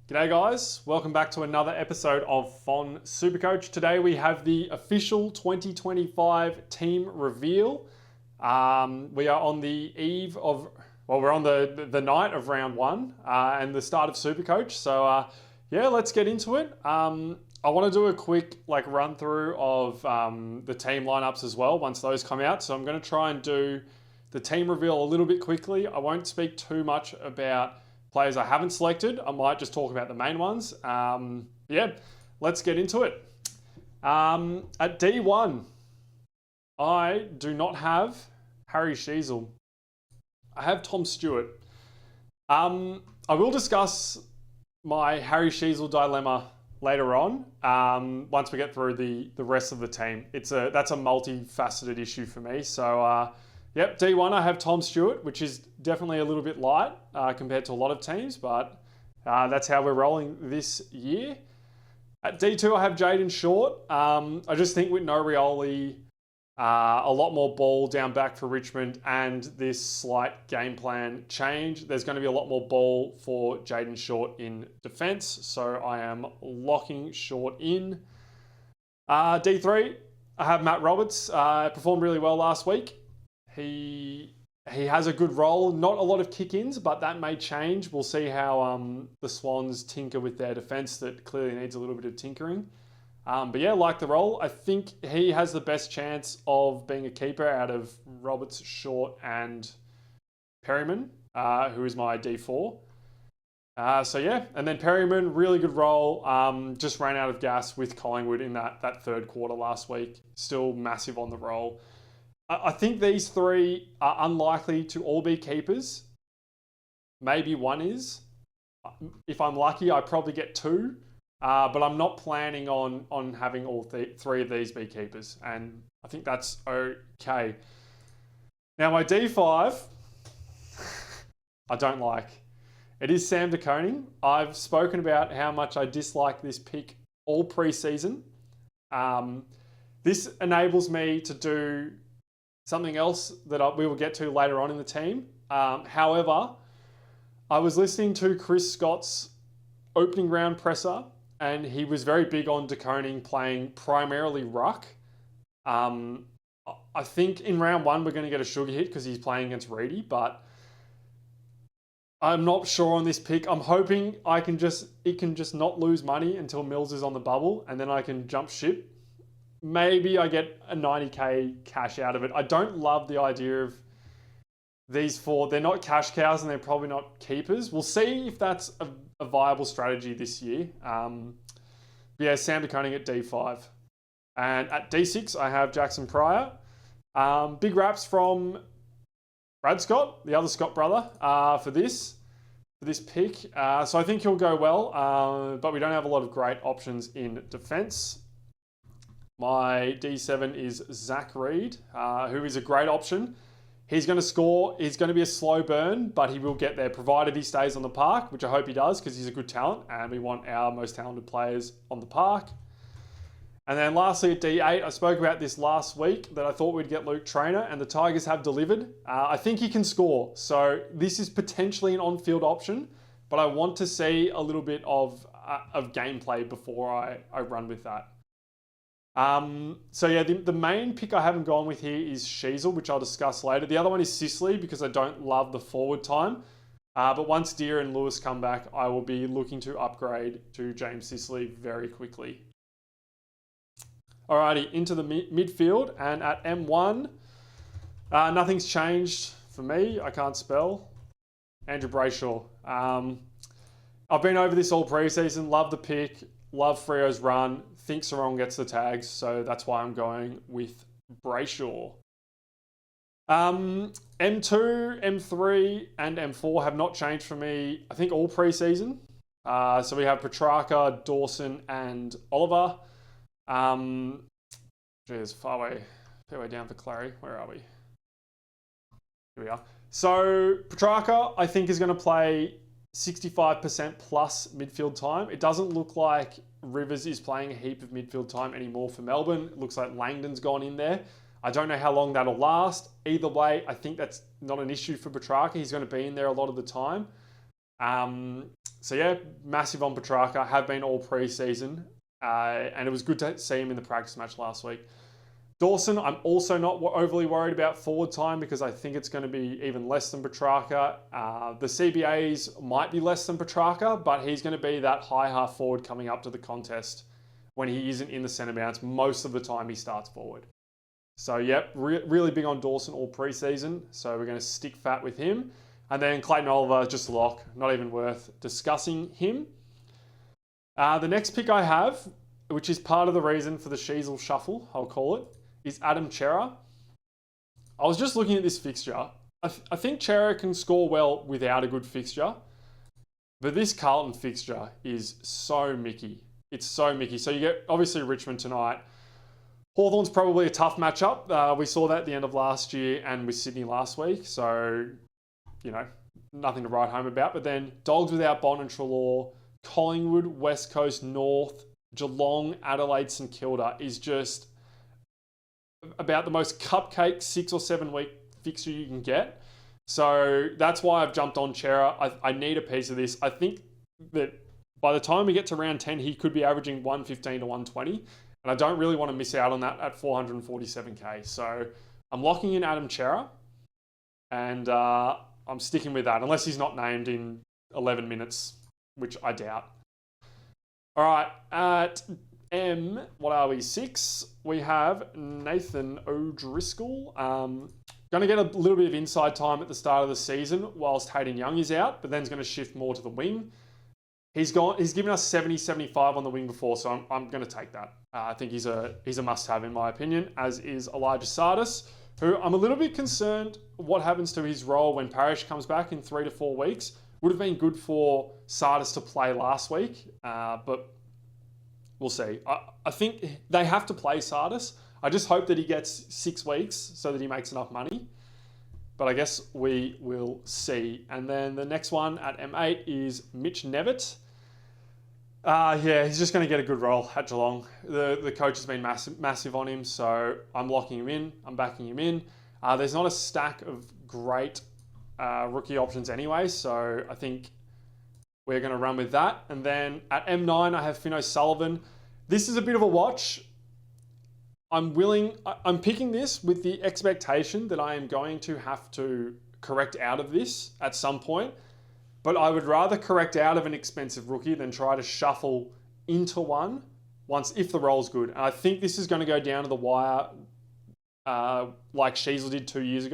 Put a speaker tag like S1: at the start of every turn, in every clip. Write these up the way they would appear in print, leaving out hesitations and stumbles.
S1: G'day guys, welcome back to another episode of Fon Supercoach. Today we have the official 2025 team reveal. We are on the eve of, we're on the night of round one and the start of Supercoach. So yeah, let's get into it. I want to do a quick run through of the team lineups as well once those come out. So I'm going to try and do the team reveal a little bit quickly. I won't speak too much about players I haven't selected. I might just talk about the main ones. Yeah, let's get into it. At D1, I do not have Harry Sheezel. I have Tom Stewart. I will discuss my Harry Sheezel dilemma later on once we get through the rest of the team. That's a multifaceted issue for me. So yep, D1 I have Tom Stewart, which is definitely a little bit light compared to a lot of teams, but that's how we're rolling this year. At D2 I have Jayden Short. I just think with no Rioli, a lot more ball down back for Richmond and this slight game plan change, there's going to be a lot more ball for Jayden Short in defence, so I am locking Short in. D3 I have Matt Roberts. Performed really well last week. He has a good role, not a lot of kick-ins, but that may change. We'll see how the Swans tinker with their defence that clearly needs a little bit of tinkering. But yeah, like the role. I think he has the best chance of being a keeper out of Roberts, Short and Perryman, who is my D4. So yeah, and then Perryman, really good role. Just ran out of gas with Collingwood in that third quarter last week. Still massive on the roll. I think these three are unlikely to all be keepers. Maybe one is. If I'm lucky, I probably get two. But I'm not planning on having all three of these be keepers. And I think that's okay. Now my D5, I don't like. It is Sam De Koning. I've spoken about how much I dislike this pick all pre-season. This enables me to do something else that we will get to later on in the team. However, I was listening to Chris Scott's opening round presser, and he was very big on De Koning playing primarily ruck. I think in round one we're going to get a sugar hit because he's playing against Reedy, but I'm not sure on this pick. I'm hoping it can just not lose money until Mills is on the bubble, and then I can jump ship. Maybe I get a 90k cash out of it. I don't love the idea of these four. They're not cash cows and they're probably not keepers. We'll see if that's a viable strategy this year. Yeah, Sam De Koning at D5. And at D6, I have Jackson Pryor. Big raps from Brad Scott, the other Scott brother, for this pick. So I think he'll go well, but we don't have a lot of great options in defence. My D7 is Zach Reid, who is a great option. He's going to score. He's going to be a slow burn, but he will get there provided he stays on the park, which I hope he does because he's a good talent and we want our most talented players on the park. And then lastly at D8, I spoke about this last week that I thought we'd get Luke Traynor and the Tigers have delivered. I think he can score. So this is potentially an on-field option, but I want to see a little bit of gameplay before I run with that. So yeah, the main pick I haven't gone with here is Sheezel, which I'll discuss later. The other one is Sicily because I don't love the forward time. But once Deere and Lewis come back, I will be looking to upgrade to James Sicily very quickly. Alrighty, into the midfield, and at M1, nothing's changed for me. I can't spell. Andrew Brayshaw. I've been over this all preseason. Love the pick. Love Freo's run. Think Sarong gets the tags, so that's why I'm going with Brayshaw. M2, M3, and M4 have not changed for me, I think, all preseason. So we have Petrarca, Dawson, and Oliver. Geez, fair way down for Clary. Where are we? Here we are. So Petrarca, I think, is going to play 65% plus midfield time. It doesn't look like Rivers is playing a heap of midfield time anymore for Melbourne. It looks like Langdon's gone in there. I don't know how long that'll last. Either way, I think that's not an issue for Petrarca. He's going to be in there a lot of the time. So yeah, massive on Petrarca, have been all pre-season, and it was good to see him in the practice match last week. Dawson, I'm also not overly worried about forward time because I think it's going to be even less than Petrarca. The CBAs might be less than Petrarca, but he's going to be that high half forward coming up to the contest when he isn't in the centre bounce. Most of the time he starts forward. So yep, really big on Dawson all pre-season. So we're going to stick fat with him. And then Clayton Oliver, just lock, not even worth discussing him. The next pick I have, which is part of the reason for the Sheezel shuffle, I'll call it, is Adam Chera. I was just looking at this fixture. I think Chera can score well without a good fixture, but this Carlton fixture is so Mickey. It's so Mickey. So you get, obviously, Richmond tonight. Hawthorn's probably a tough matchup. We saw that at the end of last year and with Sydney last week. So, you know, nothing to write home about. But then Dogs without Bond and Treloar, Collingwood, West Coast, North, Geelong, Adelaide, St Kilda is just about the most cupcake 6 or 7 week fixture you can get. So that's why I've jumped on Chera. I need a piece of this. I think that by the time we get to round 10, he could be averaging 115 to 120. And I don't really want to miss out on that at 447k. So I'm locking in Adam Chera and I'm sticking with that unless he's not named in 11 minutes, which I doubt. All right, at what are we, 6? We have Nathan O'Driscoll. Going to get a little bit of inside time at the start of the season whilst Hayden Young is out, but then he's going to shift more to the wing. He's given us 70, 75 on the wing before, so I'm going to take that. I think he's a must-have in my opinion, as is Elijah Sardis, who I'm a little bit concerned what happens to his role when Parrish comes back in 3 to 4 weeks. Would have been good for Sardis to play last week, but we'll see. I think they have to play Sardis. I just hope that he gets 6 weeks so that he makes enough money. But I guess we will see. And then the next one at M8 is Mitch Nevitt. Yeah, he's just going to get a good role at Geelong. The coach has been massive on him, so I'm locking him in. I'm backing him in. There's not a stack of great rookie options anyway, so I think we're going to run with that. And then at M9, I have Finn O'Sullivan. This is a bit of a watch. I'm picking this with the expectation that I am going to have to correct out of this at some point, but I would rather correct out of an expensive rookie than try to shuffle into one if the role's good. And I think this is going to go down to the wire like Sheezel did 2 years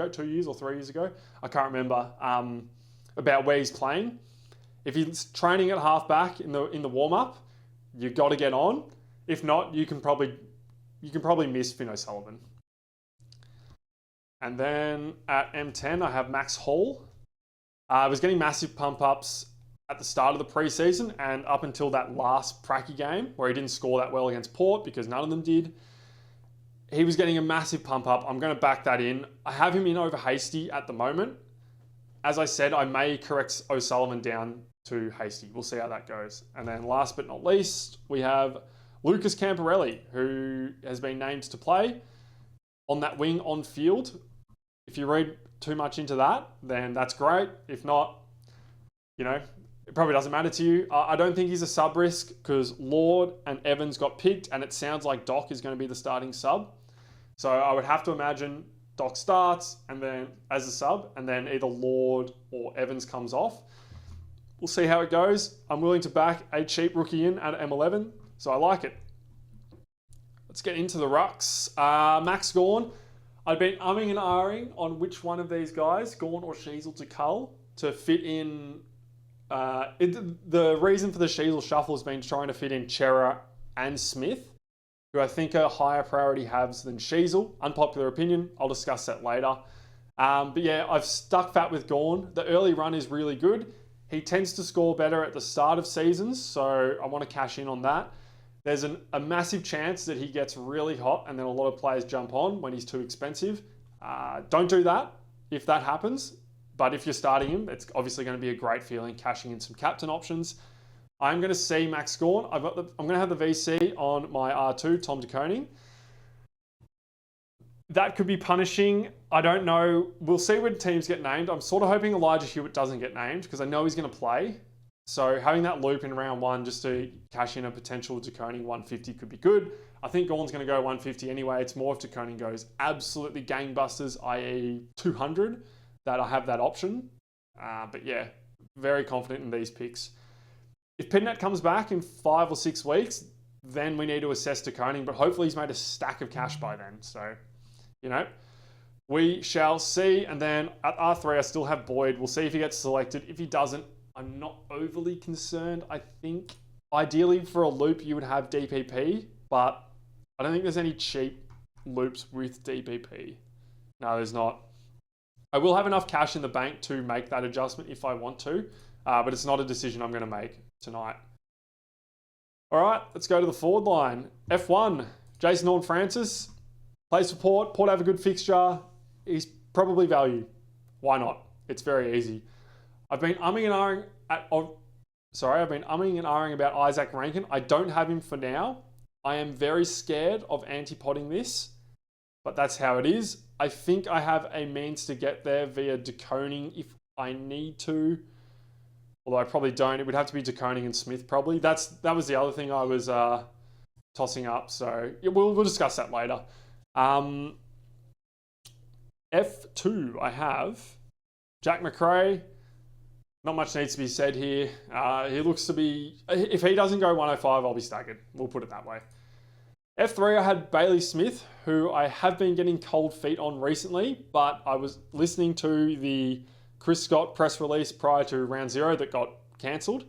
S1: or 3 years ago. I can't remember, about where he's playing. If he's training at halfback in the warm-up, you've got to get on. If not, you can probably miss Finn O'Sullivan. And then at M10, I have Max Hall. I was getting massive pump-ups at the start of the preseason and up until that last Pracky game where he didn't score that well against Port because none of them did. He was getting a massive pump-up. I'm going to back that in. I have him in over Hasty at the moment. As I said, I may correct O'Sullivan down to Hasty. We'll see how that goes. And then last but not least, we have Lucas Camporelli, who has been named to play on that wing on field. If you read too much into that, then that's great. If not, it probably doesn't matter to you. I don't think he's a sub risk because Lord and Evans got picked and it sounds like Doc is going to be the starting sub. So I would have to imagine Doc starts and then as a sub and then either Lord or Evans comes off. We'll see how it goes. I'm willing to back a cheap rookie in at M11. So I like it. Let's get into the rucks. Max Gawn. I've been umming and ahhing on which one of these guys, Gawn or Sheezel to cull, to fit in. The reason for the Sheezel shuffle has been trying to fit in Chera and Smith, who I think are higher priority halves than Sheezel. Unpopular opinion. I'll discuss that later. But yeah, I've stuck fat with Gawn. The early run is really good. He tends to score better at the start of seasons, so I want to cash in on that. There's a massive chance that he gets really hot and then a lot of players jump on when he's too expensive. Don't do that if that happens. But if you're starting him, it's obviously going to be a great feeling cashing in some captain options. I'm going to see Max Gawn. I'm going to have the VC on my R2, Tom de Koning. That could be punishing. I don't know. We'll see when teams get named. I'm sort of hoping Elijah Hewitt doesn't get named because I know he's going to play. So having that loop in round one just to cash in a potential De Koning 150 could be good. I think Gawn's going to go 150 anyway. It's more if De Koning goes absolutely gangbusters, i.e. 200, that I have that option. But yeah, very confident in these picks. If Pitnet comes back in 5 or 6 weeks, then we need to assess De Koning, but hopefully he's made a stack of cash by then. So, we shall see. And then at R3, I still have Boyd. We'll see if he gets selected. If he doesn't, I'm not overly concerned. I think ideally for a loop, you would have DPP, but I don't think there's any cheap loops with DPP. No, there's not. I will have enough cash in the bank to make that adjustment if I want to, but it's not a decision I'm going to make tonight. All right, let's go to the forward line. F1, Jason Horne-Francis, plays for Port. Port have a good fixture. He's probably value. Why not? It's very easy. I've been umming and ahhing about Isaac Rankin. I don't have him for now. I am very scared of anti-potting this, but that's how it is. I think I have a means to get there via De Koning if I need to. Although I probably don't. It would have to be De Koning and Smith probably. That was the other thing I was tossing up. So yeah, we'll discuss that later. F2, I have Jack McRae. Not much needs to be said here. He looks to be... If he doesn't go 105, I'll be staggered. We'll put it that way. F3, I had Bailey Smith, who I have been getting cold feet on recently, but I was listening to the Chris Scott press release prior to round 0 that got cancelled,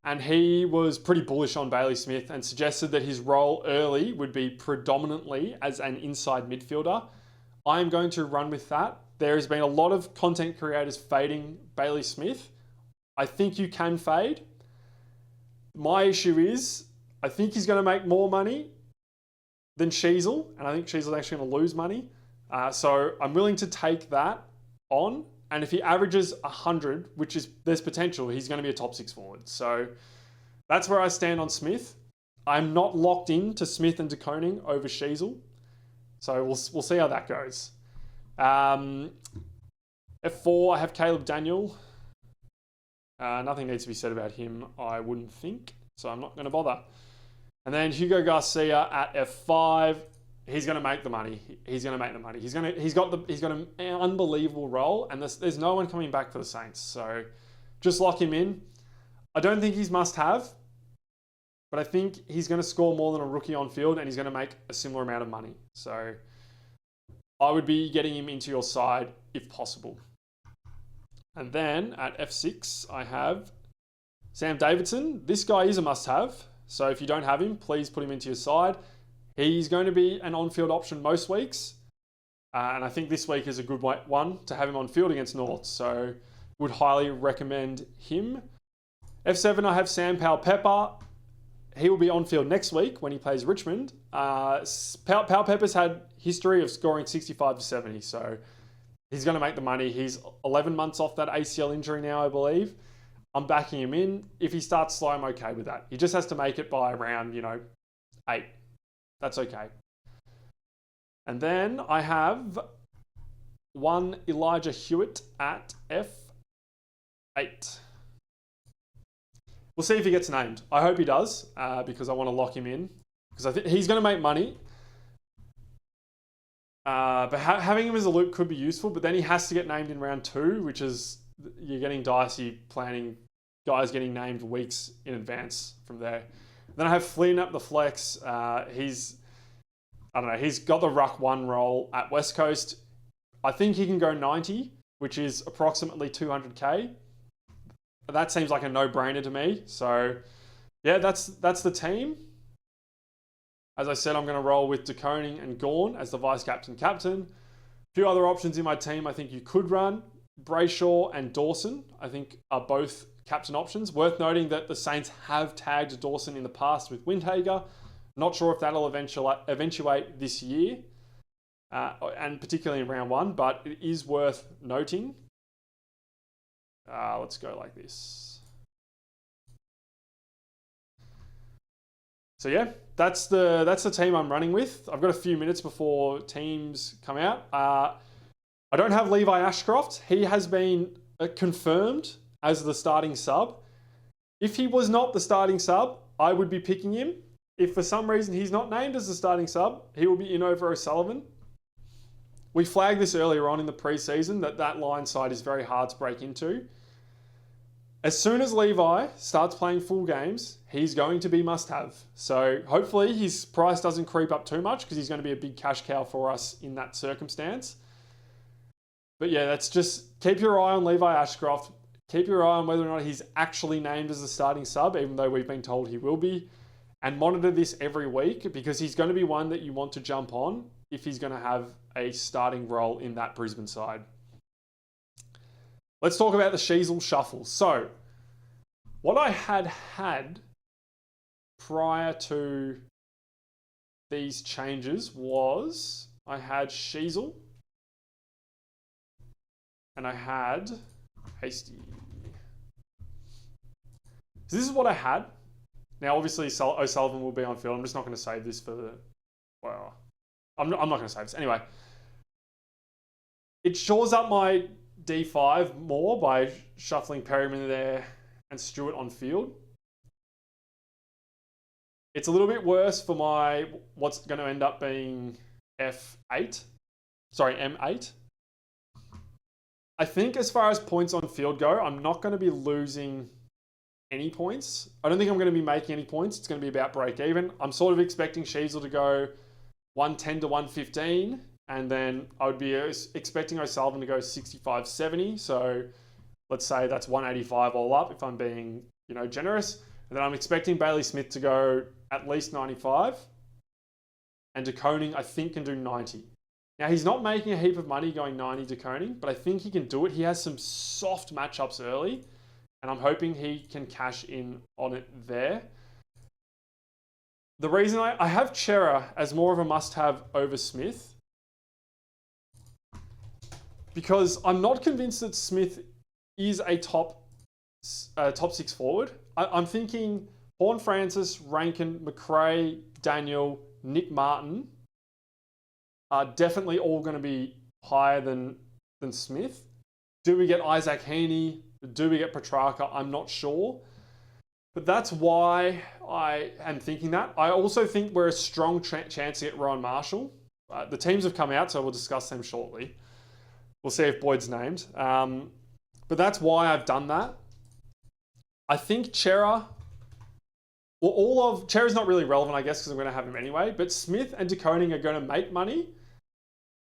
S1: and he was pretty bullish on Bailey Smith and suggested that his role early would be predominantly as an inside midfielder. I am going to run with that. There has been a lot of content creators fading Bailey Smith. I think you can fade. My issue is, I think he's going to make more money than Sheezel, and I think Sheezel's actually going to lose money. So I'm willing to take that on, and if he averages 100, which is there's potential, he's going to be a top 6 forward. So that's where I stand on Smith. I'm not locked in to Smith and De Koning over Sheezel, so we'll see how that goes. F4, I have Caleb Daniel. Nothing needs to be said about him, I wouldn't think, so I'm not going to bother. And then Hugo Garcia at F5. He's going to make the money. He's going to make the money. He's got an unbelievable role, and there's no one coming back for the Saints. So just lock him in. I don't think he's must-have, but I think he's going to score more than a rookie on field, and he's going to make a similar amount of money. So I would be getting him into your side if possible. And then at F6, I have Sam Davidson. This guy is a must-have. So if you don't have him, please put him into your side. He's going to be an on-field option most weeks. And I think this week is a good one to have him on field against North. So would highly recommend him. F7, I have Sam Powell-Pepper. He will be on field next week when he plays Richmond. Powell-Pepper's had history of scoring 65 to 70. So he's going to make the money. He's 11 months off that ACL injury now, I believe. I'm backing him in. If he starts slow, I'm okay with that. He just has to make it by around, 8. That's okay. And then I have one Elijah Hewitt at F8. We'll see if he gets named. I hope he does, because I want to lock him in. Because I think he's going to make money. But having him as a loop could be useful, but then he has to get named in round 2, which is, you're getting dicey planning guys getting named weeks in advance from there. Then I have Flynn at the flex. He's got the Ruck 1 role at West Coast. I think he can go 90, which is approximately 200k. That seems like a no-brainer to me. So yeah, that's the team. As I said, I'm going to roll with De Koning and Gawn as the vice-captain. A few other options in my team I think you could run. Brayshaw and Dawson, I think, are both captain options. Worth noting that the Saints have tagged Dawson in the past with Windhager. Not sure if that'll eventuate this year, and particularly in round 1, but it is worth noting. Let's go like this. So yeah, that's the team I'm running with. I've got a few minutes before teams come out. I don't have Levi Ashcroft. He has been confirmed as the starting sub. If he was not the starting sub, I would be picking him. If for some reason he's not named as the starting sub, he will be in over O'Sullivan. We flagged this earlier on in the preseason that line side is very hard to break into. As soon as Levi starts playing full games, he's going to be must-have. So hopefully his price doesn't creep up too much because he's going to be a big cash cow for us in that circumstance. But yeah, that's just keep your eye on Levi Ashcroft. Keep your eye on whether or not he's actually named as the starting sub, even though we've been told he will be. And monitor this every week because he's going to be one that you want to jump on if he's going to have a starting role in that Brisbane side. Let's talk about the Sheezel shuffle. So, what I had prior to these changes was I had Sheezel and I had Hasty. So this is what I had. Now, obviously, O'Sullivan will be on field. I'm just not going to save this for the... Well, I'm not going to save this. Anyway, it shores up my D5 more by shuffling Perryman there and Stewart on field. It's a little bit worse for my what's going to end up being M8. I think as far as points on field go, I'm not going to be losing any points. I don't think I'm going to be making any points. It's going to be about break even. I'm sort of expecting Sheezel to go 110 to 115, and then I would be expecting O'Sullivan to go 65-70. So let's say that's 185 all up if I'm being, generous. And then I'm expecting Bailey Smith to go at least 95. And De Koning, I think, can do 90. Now, he's not making a heap of money going 90 De Koning, but I think he can do it. He has some soft matchups early, and I'm hoping he can cash in on it there. The reason I have Chera as more of a must-have over Smith, because I'm not convinced that Smith is a top 6 forward. I'm thinking Horne-Francis, Rankin, McRae, Daniel, Nick Martin are definitely all going to be higher than Smith. Do we get Isaac Heaney? Do we get Petrarca? I'm not sure. But that's why I am thinking that. I also think we're a strong chance to get Rowan Marshall. The teams have come out, so we'll discuss them shortly. We'll see if Boyd's named. But that's why I've done that. I think Chera... Well, Chera's not really relevant, I guess, because I'm going to have him anyway. But Smith and De Koning are going to make money,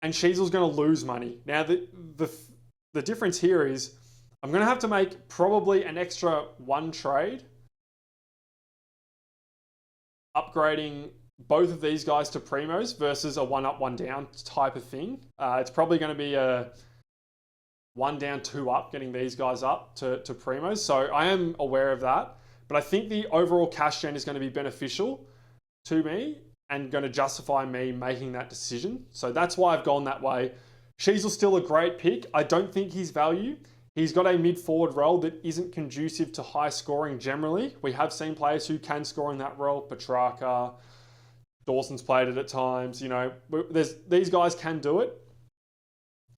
S1: and Sheezel's going to lose money. Now, the difference here is I'm going to have to make probably an extra one trade, upgrading both of ththese guys to primos versus a one up, one down type of thing. It's probably going to be a 1 down, 2 up, getting these guys up to primos. So I am aware of that. But I think the overall cash gen is going to be beneficial to me and going to justify me making that decision. So that's why I've gone that way. Sheezel's still a great pick. I don't think he's value. He's got a mid-forward role that isn't conducive to high scoring generally. We have seen players who can score in that role. Petrarca, Dawson's played it at times. These guys can do it.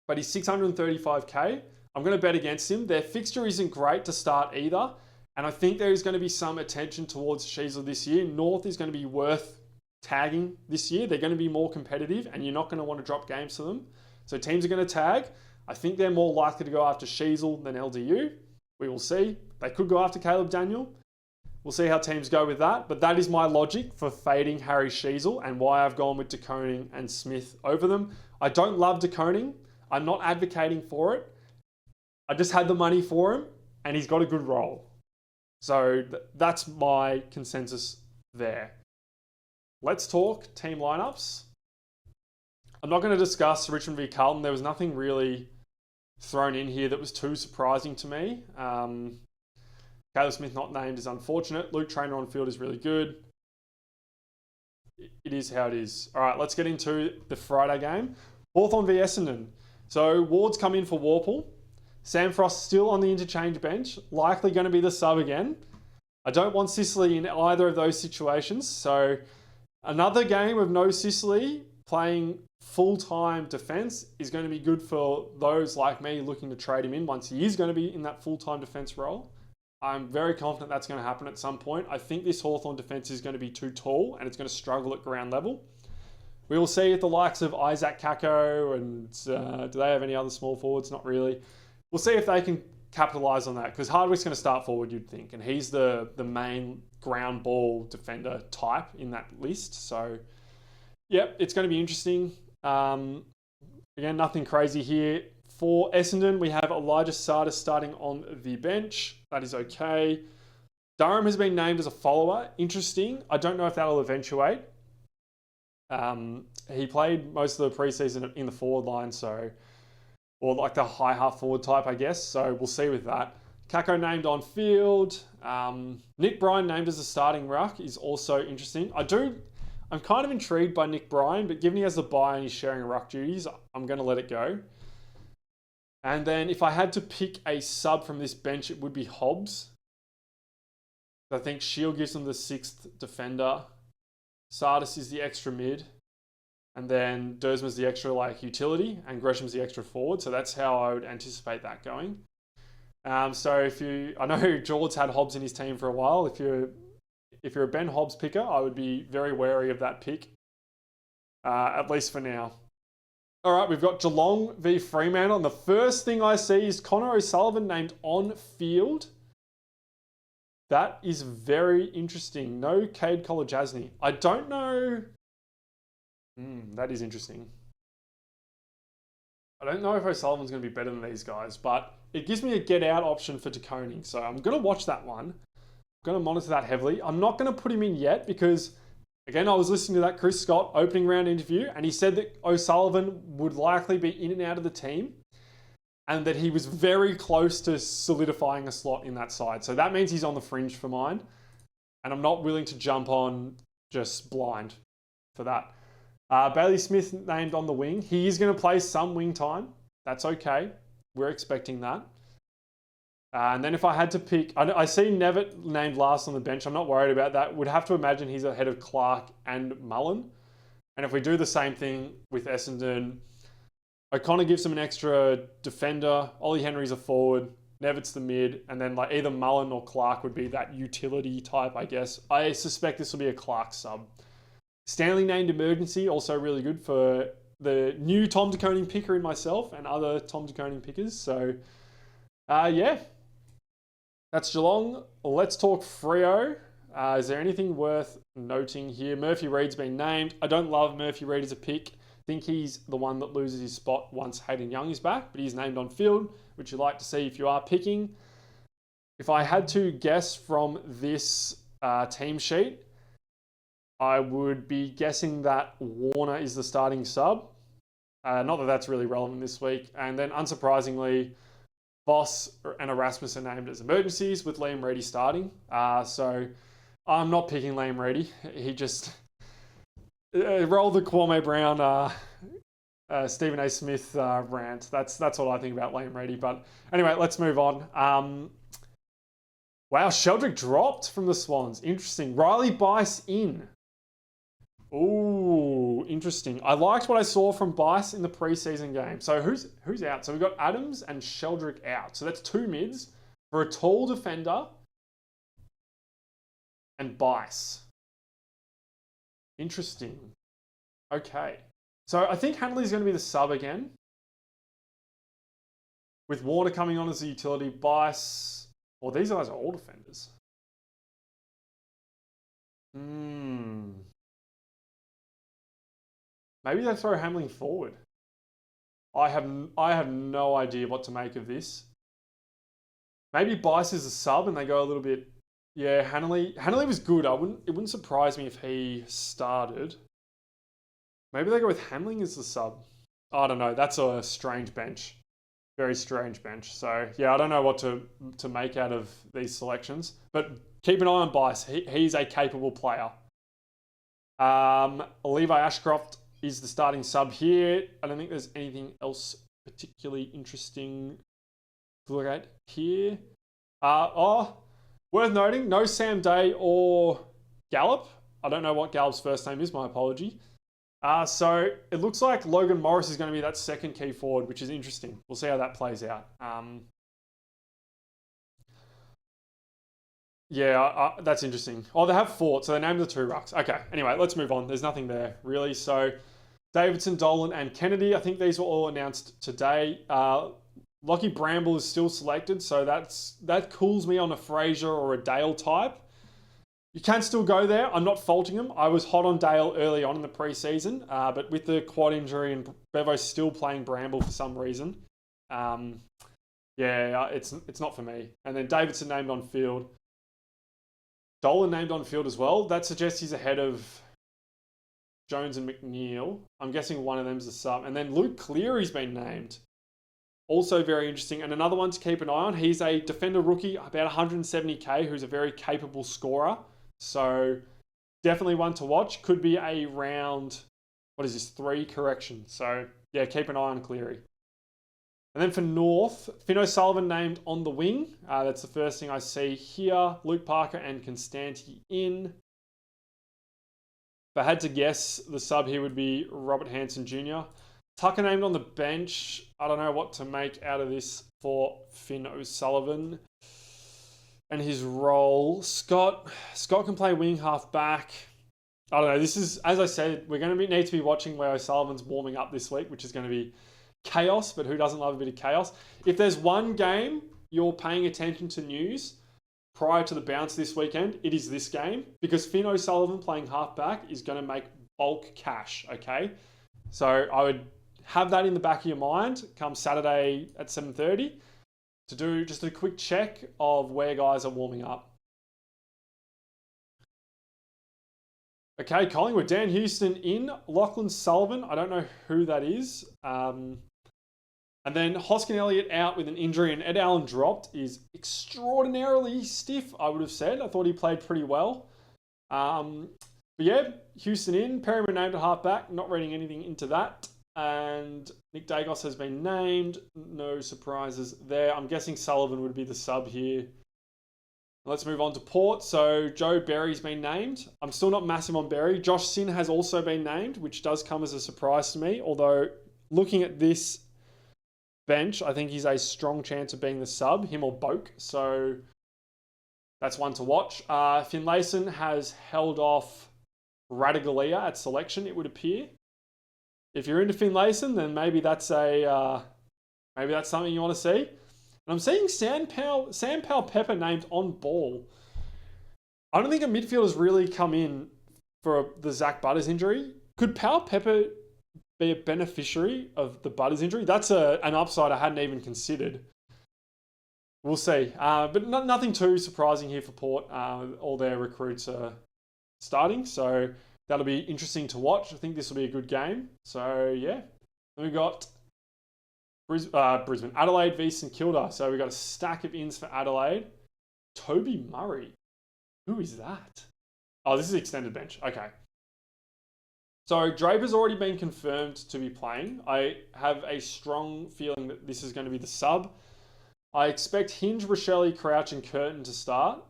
S1: But he's 635k. I'm going to bet against him. Their fixture isn't great to start either. And I think there is going to be some attention towards Sheezel this year. North is going to be worth tagging this year. They're going to be more competitive and you're not going to want to drop games to them. So teams are going to tag. I think they're more likely to go after Sheezel than LDU. We will see. They could go after Caleb Daniel. We'll see how teams go with that. But that is my logic for fading Harry Sheezel and why I've gone with De Koning and Smith over them. I don't love De Koning. I'm not advocating for it. I just had the money for him and he's got a good role. So that's my consensus there. Let's talk team lineups. I'm not going to discuss Richmond v Carlton. There was nothing really thrown in here that was too surprising to me. Caleb Smith not named is unfortunate. Luke Traynor on field is really good. It is how it is. All right, let's get into the Friday game. Hawthorn v Essendon. So Ward's come in for Warple. Sam Frost still on the interchange bench, likely going to be the sub again. I don't want Sicily in either of those situations. So another game of no Sicily playing full-time defence is going to be good for those like me looking to trade him in once he is going to be in that full-time defence role. I'm very confident that's going to happen at some point. I think this Hawthorn defence is going to be too tall and it's going to struggle at ground level. We will see if the likes of Isaac Kako and do they have any other small forwards? Not really. We'll see if they can capitalise on that because Hardwick's going to start forward, you'd think, and he's the main ground ball defender type in that list. So, yep, it's going to be interesting. Again, nothing crazy here. For Essendon, we have Elijah Sardis starting on the bench. That is okay. Durham has been named as a follower. Interesting. I don't know if that'll eventuate. He played most of the preseason in the forward line, or like the high half forward type, I guess. So we'll see with that. Kako named on field. Nick Bryan named as a starting ruck is also interesting. I'm kind of intrigued by Nick Bryan, but given he has the bye and he's sharing ruck duties, I'm going to let it go. And then if I had to pick a sub from this bench, it would be Hobbs. I think Shield gives them the 6th defender. Sardis is the extra mid. And then Dersman's the extra utility and Gresham's the extra forward. So that's how I would anticipate that going. So I know George had Hobbs in his team for a while. If you're a Ben Hobbs picker, I would be very wary of that pick, at least for now. All right, we've got Geelong v Fremantle. And the first thing I see is Connor O'Sullivan named on field. That is very interesting. No Cade Kolajasny. I don't know. That is interesting. I don't know if O'Sullivan's going to be better than these guys, but it gives me a get out option for De Koning. So I'm going to watch that one. I'm going to monitor that heavily. I'm not going to put him in yet because, again, I was listening to that Chris Scott opening round interview and he said that O'Sullivan would likely be in and out of the team and that he was very close to solidifying a slot in that side. So that means he's on the fringe for mine. And I'm not willing to jump on just blind for that. Bailey Smith named on the wing. He is going to play some wing time. That's okay. We're expecting that. And then if I had to pick, I see Nevitt named last on the bench. I'm not worried about that. Would have to imagine he's ahead of Clark and Mullen. And if we do the same thing with Essendon, O'Connor gives him an extra defender. Ollie Henry's a forward. Nevitt's the mid. And then either Mullen or Clark would be that utility type, I guess. I suspect this will be a Clark sub. Stanley named emergency, also really good for the new Tom De Koning picker in myself and other Tom De Koning pickers. So, yeah. That's Geelong. Let's talk Freo. Is there anything worth noting here? Murphy Reid's been named. I don't love Murphy Reid as a pick. I think he's the one that loses his spot once Hayden Young is back, but he's named on field, which you like to see if you are picking. If I had to guess from this team sheet, I would be guessing that Warner is the starting sub. Not that that's really relevant this week. And then, unsurprisingly, Voss and Erasmus are named as emergencies with Liam Reedy starting. So I'm not picking Liam Reedy. He just rolled the Kwame Brown, Stephen A. Smith rant. That's what I think about Liam Reedy. But anyway, let's move on. Wow, Sheldrick dropped from the Swans. Interesting. Riley Bice in. Ooh, interesting. I liked what I saw from Bice in the preseason game. So who's out? So we've got Adams and Sheldrick out. So that's 2 mids for a tall defender and Bice. Interesting. Okay. So I think Hanley's going to be the sub again. With Warner coming on as a utility, Bice. Well, these guys are all defenders. Maybe they throw Hamling forward. I have no idea what to make of this. Maybe Bice is a sub and they go a little bit. Yeah, Hanley was good. It wouldn't surprise me if he started. Maybe they go with Hamling as the sub. I don't know. That's a strange bench. Very strange bench. So yeah, I don't know what to make out of these selections. But keep an eye on Bice. He's a capable player. Levi Ashcroft is the starting sub here. I don't think there's anything else particularly interesting to look at here. Worth noting, no Sam Day or Gallup. I don't know what Gallup's first name is, my apology. So it looks like Logan Morris is going to be that second key forward, which is interesting. We'll see how that plays out. Yeah, that's interesting. Oh, they have Fort, so they named the two rucks. Okay, anyway, let's move on. There's nothing there, really. So Davidson, Dolan, and Kennedy, I think these were all announced today. Lockie Bramble is still selected, so that cools me on a Fraser or a Dale type. You can still go there. I'm not faulting him. I was hot on Dale early on in the preseason, but with the quad injury and Bevo still playing Bramble for some reason, it's not for me. And then Davidson named on field. Dolan named on field as well. That suggests he's ahead of Jones and McNeil. I'm guessing one of them's a sub. And then Luke Cleary's been named. Also very interesting. And another one to keep an eye on. He's a defender rookie, about 170k, who's a very capable scorer. So definitely one to watch. Could be a round, 3 correction. So yeah, keep an eye on Cleary. And then for North, Finn O'Sullivan named on the wing. That's the first thing I see here. Luke Parker and Constanti in. If I had to guess, the sub here would be Robert Hanson Jr. Tucker named on the bench. I don't know what to make out of this for Finn O'Sullivan and his role. Scott can play wing, half back. I don't know. This is, as I said, we're going to need to be watching where O'Sullivan's warming up this week, which is going to be chaos, but who doesn't love a bit of chaos? If there's one game you're paying attention to news prior to the bounce this weekend, it is this game, because Finn O'Sullivan playing halfback is going to make bulk cash, okay? So I would have that in the back of your mind come Saturday at 7:30 to do just a quick check of where guys are warming up. Okay, Collingwood, Dan Houston in, Lachlan Sullivan, I don't know who that is. And then Hoskin Elliott out with an injury and Ed Allen dropped is extraordinarily stiff, I would have said. I thought he played pretty well. But yeah, Houston in, Perryman named at halfback, not reading anything into that. And Nick Dagos has been named, no surprises there. I'm guessing Sullivan would be the sub here. Let's move on to Port. So Joe Berry's been named. I'm still not massive on Berry. Josh Sin has also been named, which does come as a surprise to me. Although looking at this bench, I think he's a strong chance of being the sub, him or Boak. So that's one to watch. Finlayson has held off Radigalia at selection, it would appear. If you're into Finlayson, then maybe that's something you want to see. And I'm seeing Sam Powell Pepper named on ball. I don't think a midfielder's really come in for the Zach Butters injury. Could Powell Pepper be a beneficiary of the Butters injury? That's an upside I hadn't even considered. We'll see. But nothing too surprising here for Port. All their recruits are starting, so that'll be interesting to watch. I think this will be a good game. So yeah. Then we've got Brisbane. Adelaide v St Kilda. So we've got a stack of ins for Adelaide. Toby Murray. Who is that? Oh, this is extended bench. Okay. So Draper's already been confirmed to be playing. I have a strong feeling that this is going to be the sub. I expect Hinge, Rochelle, Crouch, and Curtin to start,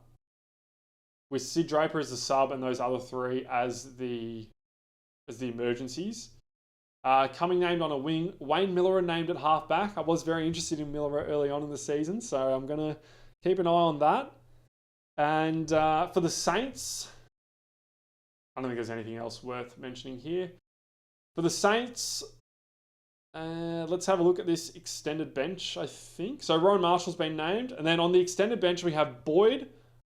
S1: with Sid Draper as the sub and those other three as the emergencies. Coming named on a wing, Wayne Miller named at halfback. I was very interested in Miller early on in the season, so I'm going to keep an eye on that. And for the Saints, I don't think there's anything else worth mentioning here. For the Saints, let's have a look at this extended bench, I think. So Rowan Marshall's been named. And then on the extended bench, we have Boyd,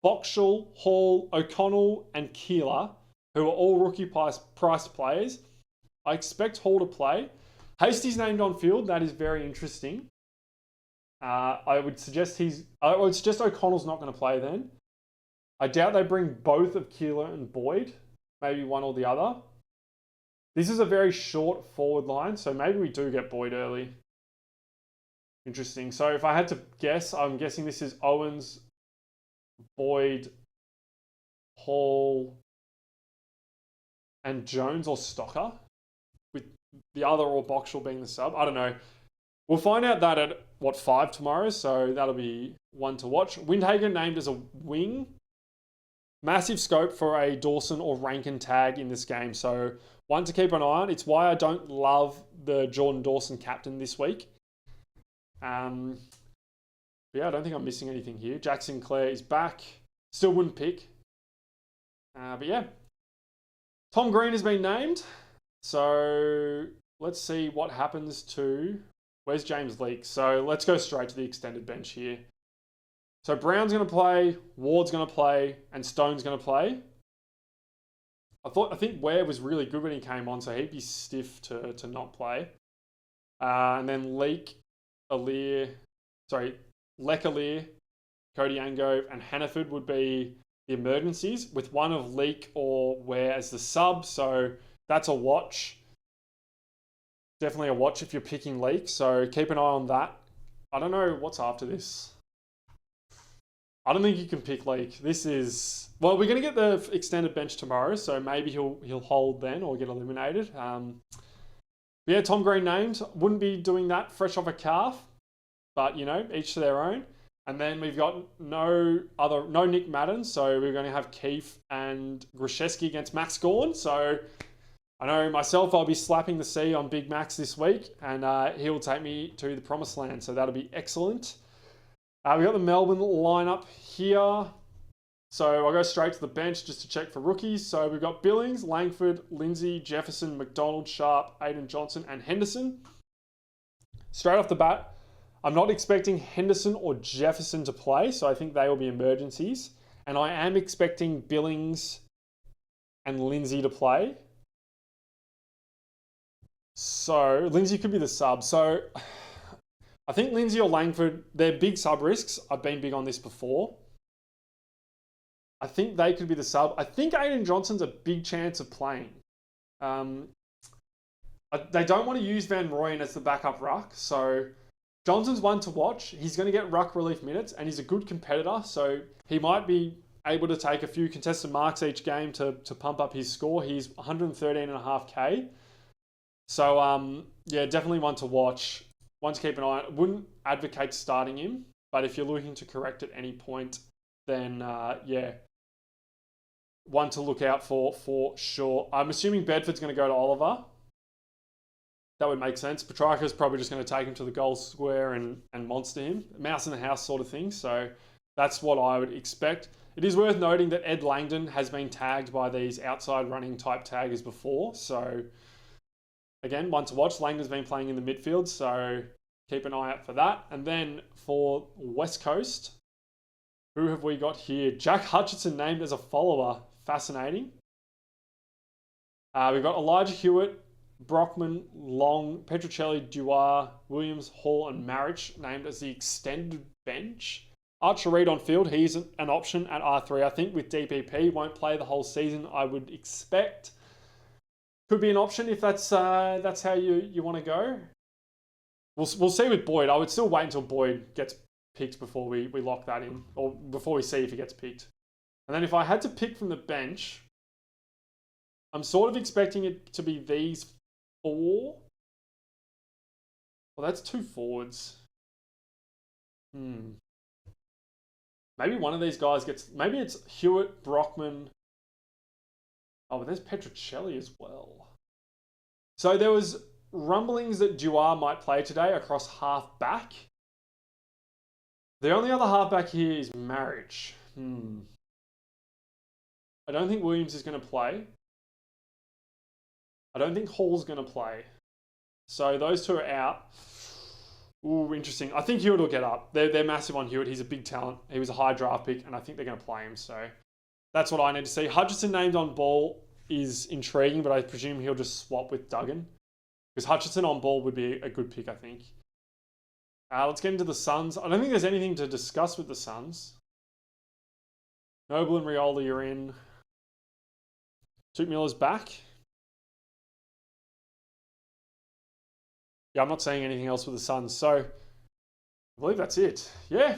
S1: Boxall, Hall, O'Connell, and Keeler, who are all rookie price players. I expect Hall to play. Hasty's named on field. That is very interesting. I would suggest O'Connell's not going to play then. I doubt they bring both of Keeler and Boyd. Maybe one or the other. This is a very short forward line, so maybe we do get Boyd early. Interesting. So if I had to guess, I'm guessing this is Owens, Boyd, Hall, and Jones or Stocker, with the other or Boxall being the sub. I don't know. We'll find out that at 5 tomorrow, so that'll be one to watch. Windhagen named as a wing. Massive scope for a Dawson or Rankin tag in this game, so one to keep an eye on. It's why I don't love the Jordan Dawson captain this week. Yeah, I don't think I'm missing anything here. Jack Sinclair is back. Still wouldn't pick. But yeah. Tom Green has been named. So let's see what happens to... Where's James Leake? So let's go straight to the extended bench here. So Brown's going to play, Ward's going to play, and Stone's going to play. I think Ware was really good when he came on, so he'd be stiff to not play. And then Leek, Leck, Alir, Cody Angove, and Hannaford would be the emergencies, with one of Leek or Ware as the sub. So that's a watch. Definitely a watch if you're picking Leek. So keep an eye on that. I don't know what's after this. I don't think you can pick Leek. This is... Well, we're going to get the extended bench tomorrow, so maybe he'll hold then or get eliminated. Yeah, Tom Green named. Wouldn't be doing that fresh off a calf, but, you know, each to their own. And then we've got no Nick Madden, so we're going to have Keith and Grishesky against Max Gawn. So I know myself, I'll be slapping the C on Big Max this week, and he'll take me to the promised land, so that'll be excellent. We've got the Melbourne lineup here. So I'll go straight to the bench just to check for rookies. So we've got Billings, Langford, Lindsay, Jefferson, McDonald, Sharp, Aiden Johnson, and Henderson. Straight off the bat, I'm not expecting Henderson or Jefferson to play, so I think they will be emergencies. And I am expecting Billings and Lindsay to play. So Lindsay could be the sub. So I think Lindsay or Langford, they're big sub risks. I've been big on this before. I think they could be the sub. I think Aiden Johnson's a big chance of playing. They don't want to use Van Rooyen as the backup ruck. So Johnson's one to watch. He's going to get ruck relief minutes and he's a good competitor. So he might be able to take a few contested marks each game to pump up his score. He's 113.5k. So yeah, definitely one to watch. One to keep an eye on. Wouldn't advocate starting him, but if you're looking to correct at any point, then yeah, one to look out for sure. I'm assuming Bedford's going to go to Oliver. That would make sense. Petrarca's probably just going to take him to the goal square and monster him. Mouse in the house sort of thing. So that's what I would expect. It is worth noting that Ed Langdon has been tagged by these outside running type taggers before. So again, one to watch. Langdon's been playing in the midfield, so keep an eye out for that. And then for West Coast, who have we got here? Jack Hutchinson named as a follower. Fascinating. We've got Elijah Hewitt, Brockman, Long, Petruccelli, Duar, Williams, Hall, and Marich named as the extended bench. Archer Reid on field. He's an option at R3. I think with DPP, won't play the whole season, I would expect. Could be an option if that's how you want to go. We'll see with Boyd. I would still wait until Boyd gets picked before we lock that in, or before we see if he gets picked. And then if I had to pick from the bench, I'm sort of expecting it to be these four. Well, that's two forwards. Maybe one of these guys gets... Maybe it's Hewitt, Brockman... Oh, but there's Petruccelli as well. So there was rumblings that Duar might play today across half back. The only other half back here is Marich. I don't think Williams is going to play. I don't think Hall's going to play. So those two are out. Ooh, interesting. I think Hewitt will get up. They're massive on Hewitt. He's a big talent. He was a high draft pick, and I think they're going to play him. So that's what I need to see. Hutchinson named on ball is intriguing, but I presume he'll just swap with Duggan. Because Hutchinson on ball would be a good pick, I think. Let's get into the Suns. I don't think there's anything to discuss with the Suns. Noble and Riola, you're in. Tuke Miller's back. Yeah, I'm not saying anything else with the Suns. So I believe that's it. Yeah,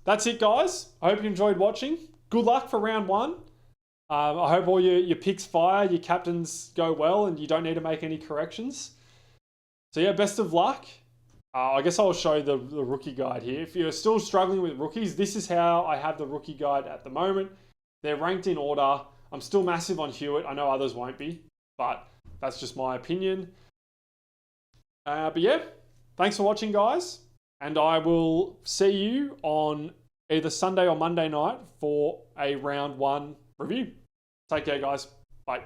S1: that's it, guys. I hope you enjoyed watching. Good luck for round one. I hope all your picks fire, your captains go well, and you don't need to make any corrections. So yeah, best of luck. I guess I'll show the rookie guide here. If you're still struggling with rookies, this is how I have the rookie guide at the moment. They're ranked in order. I'm still massive on Hewitt. I know others won't be, but that's just my opinion. But yeah, thanks for watching, guys. And I will see you on either Sunday or Monday night for a round 1 review. Take care, guys. Bye.